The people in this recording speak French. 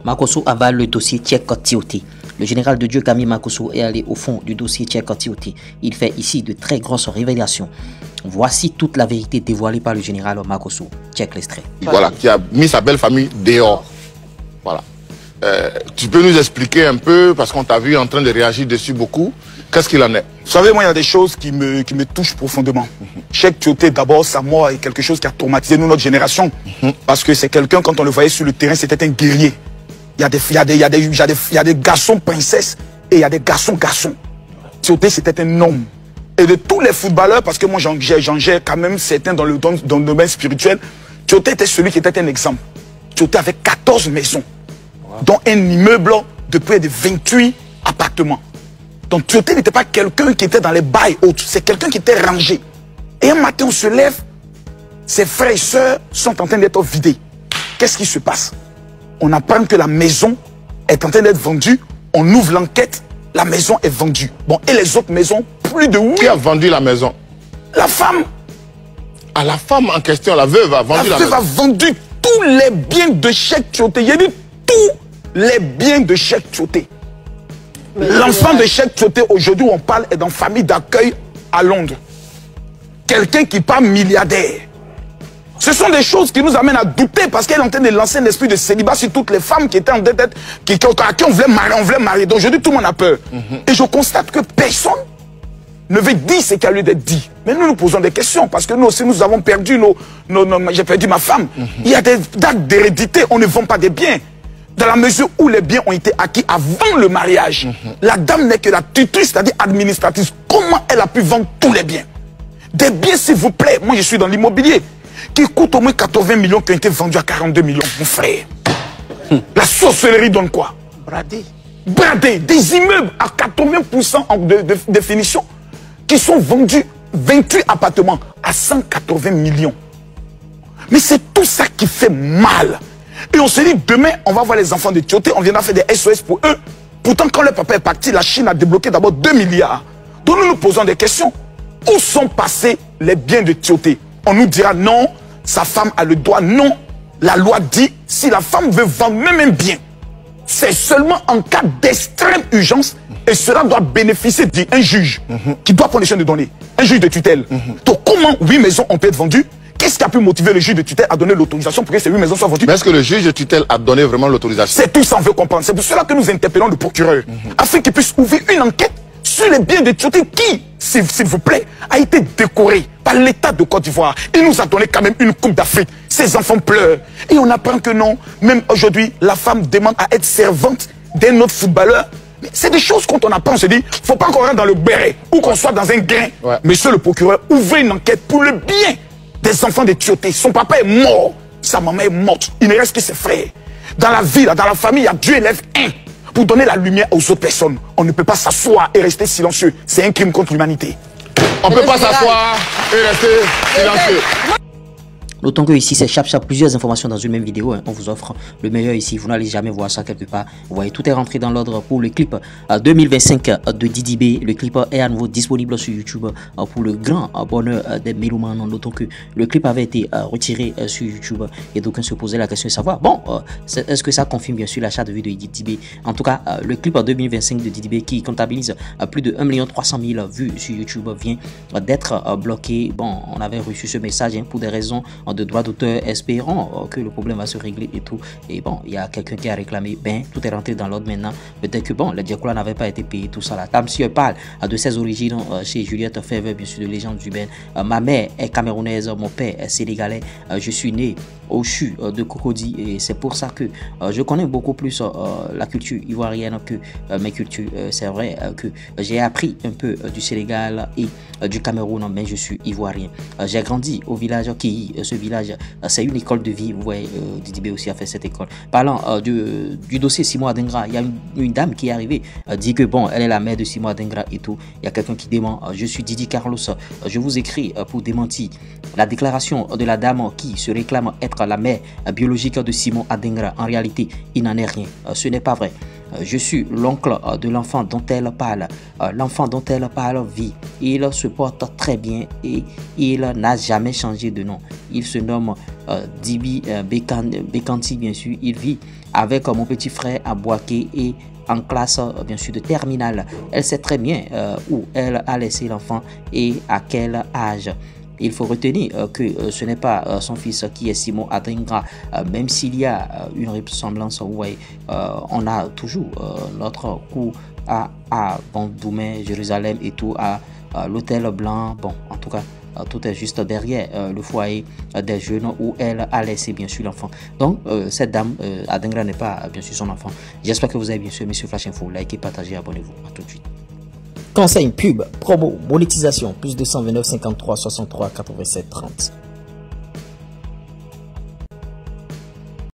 Makosso avale le dossier Tchèque Tioté. Le général de Dieu Camille Makosso est allé au fond du dossier Tchèque Tioté. Il fait ici de très grosses révélations. Voici toute la vérité dévoilée par le général Makosso. Check l'extrait. Voilà, qui a mis sa belle famille dehors. Voilà. Tu peux nous expliquer un peu, parce qu'on t'a vu en train de réagir dessus beaucoup, qu'est-ce qu'il en est? Vous savez, moi, il y a des choses qui me touchent profondément. Tchèque Tioté, d'abord, sa mort est quelque chose qui a traumatisé nous, notre génération. Parce que c'est quelqu'un, quand on le voyait sur le terrain, c'était un guerrier. Il y a des garçons princesses et il y a des garçons garçons. Tioté, c'était un homme. Et de tous les footballeurs, parce que moi, j'en gère quand même certains dans le domaine spirituel, Tioté était celui qui était un exemple. Tioté avait 14 maisons, dont un immeuble de près de 28 appartements. Donc Tioté n'était pas quelqu'un qui était dans les bails autres, c'est quelqu'un qui était rangé. Et un matin, on se lève, ses frères et sœurs sont en train d'être vidés. Qu'est-ce qui se passe? On apprend que la maison est en train d'être vendue, on ouvre l'enquête, la maison est vendue. Bon, et les autres maisons, plus de 8. Qui a vendu la maison? La femme. Ah, la femme en question, la veuve a vendu la maison. La veuve a vendu tous les biens de Tchèque Tioté. Il a dit tous les biens de Tchèque Tioté. L'enfant de Tchèque Tioté, aujourd'hui où on parle, est dans famille d'accueil à Londres. Quelqu'un qui part milliardaire. Ce sont des choses qui nous amènent à douter parce qu'elle est en train de lancer un esprit de célibat sur toutes les femmes qui étaient en tête, à qui on voulait marier. Donc aujourd'hui, tout le monde a peur. Et je constate que personne ne veut dire ce qui a lieu d'être dit. Mais nous nous posons des questions parce que nous aussi, nous avons perdu j'ai perdu ma femme. Il y a des dates d'hérédité, on ne vend pas des biens. Dans la mesure où les biens ont été acquis avant le mariage, la dame n'est que la tutrice, c'est-à-dire administratrice. Comment elle a pu vendre tous les biens? Des biens, s'il vous plaît, moi je suis dans l'immobilier, qui coûte au moins 80 millions, qui ont été vendus à 42 millions, mon frère. La sorcellerie donne quoi? Bradé. Bradé, des immeubles à 80% de finition, qui sont vendus 28 appartements à 180 millions. Mais c'est tout ça qui fait mal. Et on se dit, demain, on va voir les enfants de Tioté, on viendra faire des SOS pour eux. Pourtant, quand le papa est parti, la Chine a débloqué d'abord 2 milliards. Donc nous nous posons des questions. Où sont passés les biens de Tioté? On nous dira non, sa femme a le droit. Non, la loi dit, si la femme veut vendre même un bien, c'est seulement en cas d'extrême urgence et cela doit bénéficier d'un juge qui doit prendre les choses de donner. Un juge de tutelle. Donc comment 8 maisons ont pu être vendues? Qu'est-ce qui a pu motiver le juge de tutelle à donner l'autorisation pour que ces 8 maisons soient vendues? Mais est-ce que le juge de tutelle a donné vraiment l'autorisation? C'est tout ça, on veut comprendre. C'est pour cela que nous interpellons le procureur, afin qu'il puisse ouvrir une enquête sur les biens de Tioté qui, s'il vous plaît, a été décoré par l'État de Côte d'Ivoire. Il nous a donné quand même une coupe d'Afrique. Ses enfants pleurent. Et on apprend que non, même aujourd'hui, la femme demande à être servante d'un autre footballeur. C'est des choses quand on apprend, on se dit, faut pas qu'on rentre dans le béret ou qu'on soit dans un grain. Monsieur le procureur, ouvrez une enquête pour le bien des enfants de Tioté. Son papa est mort, sa maman est morte. Il ne reste que ses frères. Dans la vie, dans la famille, il y a Dieu élève un. Pour donner la lumière aux autres personnes. On ne peut pas s'asseoir et rester silencieux. C'est un crime contre l'humanité. On ne peut pas s'asseoir et rester silencieux. Notons que ici c'est Chap Chap, plusieurs informations dans une même vidéo. On vous offre le meilleur ici. Vous n'allez jamais voir ça quelque part. Vous voyez, tout est rentré dans l'ordre pour le clip 2025 de Didi B. Le clip est à nouveau disponible sur YouTube pour le grand bonheur des mélomanes. Notons que le clip avait été retiré sur YouTube et d'aucuns se posaient la question de savoir, bon, est-ce que ça confirme bien sûr l'achat de vue de Didi B? En tout cas, le clip 2025 de Didi B qui comptabilise plus de 1 300 000 vues sur YouTube vient d'être bloqué. Bon, on avait reçu ce message pour des raisons de droit d'auteur, espérant que le problème va se régler et tout. Et bon, il y a quelqu'un qui a réclamé, ben, tout est rentré dans l'ordre maintenant. Peut-être que bon, les Diakola n'avaient pas été payés, tout ça là. Tam si parle de ses origines chez Juliette Favre, bien sûr, de légende urbaine. Ma mère est camerounaise, mon père est sénégalais. Je suis né au CHU de Cocody et c'est pour ça que je connais beaucoup plus la culture ivoirienne que mes cultures. C'est vrai que j'ai appris un peu du Sénégal et du Cameroun, mais je suis ivoirien. J'ai grandi au village qui ce village, c'est une école de vie. Vous voyez, Didi B aussi a fait cette école. Parlant du dossier Simon Adengra, il y a une dame qui est arrivée, dit que bon, elle est la mère de Simon Adengra et tout. Il y a quelqu'un qui dément, je suis Didi Carlos, je vous écris pour démentir la déclaration de la dame qui se réclame être la mère biologique de Simon Adengra. En réalité, il n'en est rien. Ce n'est pas vrai. Je suis l'oncle de l'enfant dont elle parle. L'enfant dont elle parle vit. Il se porte très bien et il n'a jamais changé de nom. Il se nomme Dibi Bekanti, bien sûr, il vit avec mon petit frère à Boaké et en classe, bien sûr, de terminale. Elle sait très bien où elle a laissé l'enfant et à quel âge. Il faut retenir que ce n'est pas son fils qui est Simon Adingra, même s'il y a une ressemblance. Ouais, on a toujours notre coup à Doumé, Jérusalem et tout, à l'hôtel blanc. Bon, en tout cas, tout est juste derrière le foyer des jeunes où elle a laissé bien sûr l'enfant. Donc cette dame Adingra n'est pas bien sûr son enfant. J'espère que vous avez bien sûr Monsieur Flash Info. Likez, partagez, abonnez-vous. À tout de suite. Conseil, pub, promo, monétisation, plus 229 53 63 87 30.